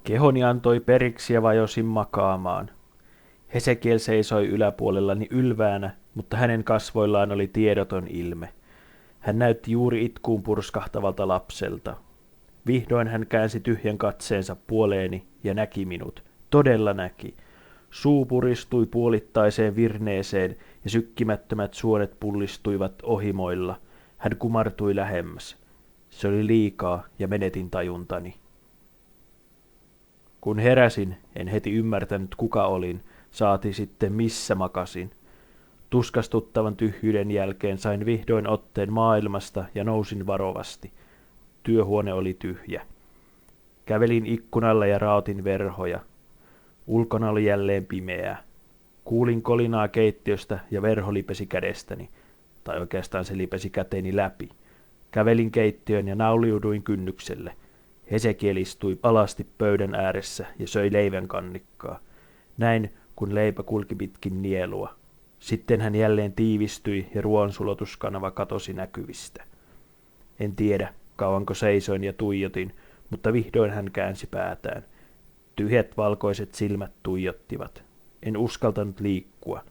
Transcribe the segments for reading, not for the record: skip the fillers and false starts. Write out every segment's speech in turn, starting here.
Kehoni antoi periksi ja vajosin makaamaan. Hesekiel seisoi yläpuolellani ylväänä, mutta hänen kasvoillaan oli tiedoton ilme. Hän näytti juuri itkuun purskahtavalta lapselta. Vihdoin hän käänsi tyhjän katseensa puoleeni ja näki minut. Todella näki. Suu puristui puolittaiseen virneeseen ja sykkimättömät suonet pullistuivat ohimoilla. Hän kumartui lähemmäs. Se oli liikaa ja menetin tajuntani. Kun heräsin, en heti ymmärtänyt kuka olin, saati sitten missä makasin. Tuskastuttavan tyhjyyden jälkeen sain vihdoin otteen maailmasta ja nousin varovasti. Työhuone oli tyhjä. Kävelin ikkunalle ja raotin verhoja. Ulkona oli jälleen pimeää. Kuulin kolinaa keittiöstä ja verho lipesi kädestäni, tai oikeastaan se lipesi käteeni läpi. Kävelin keittiön ja nauliuduin kynnykselle. Hesekiel istui alasti pöydän ääressä ja söi leivän kannikkaa. Näin, kun leipä kulki pitkin nielua. Sitten hän jälleen tiivistyi ja ruoansulatuskanava katosi näkyvistä. En tiedä, kauanko seisoin ja tuijotin, mutta vihdoin hän käänsi päätään. Tyhjät valkoiset silmät tuijottivat. En uskaltanut liikkua.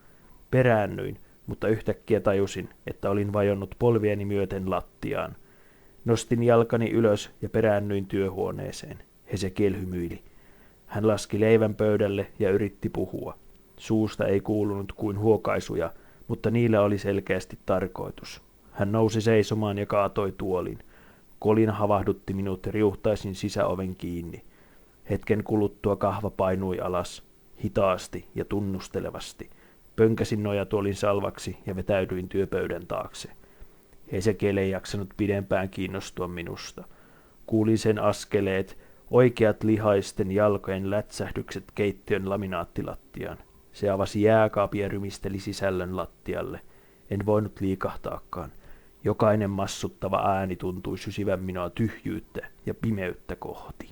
Peräännyin, mutta yhtäkkiä tajusin, että olin vajonnut polvieni myöten lattiaan. Nostin jalkani ylös ja peräännyin työhuoneeseen. Hesekiel hymyili. Hän laski leivän pöydälle ja yritti puhua. Suusta ei kuulunut kuin huokaisuja, mutta niillä oli selkeästi tarkoitus. Hän nousi seisomaan ja kaatoi tuolin. Kolina havahdutti minut ja riuhtaisin sisäoven kiinni. Hetken kuluttua kahva painui alas, hitaasti ja tunnustelevasti. Pönkäsin nojatuolin salvaksi ja vetäydyin työpöydän taakse. Hesekiel ei jaksanut pidempään kiinnostua minusta. Kuulin sen askeleet, oikeat lihaisten jalkojen lätsähdykset keittiön laminaattilattiaan. Se avasi jääkaapin ja rymisteli sisällön lattialle. En voinut liikahtaakaan. Jokainen massuttava ääni tuntui sysivän minua tyhjyyttä ja pimeyttä kohti.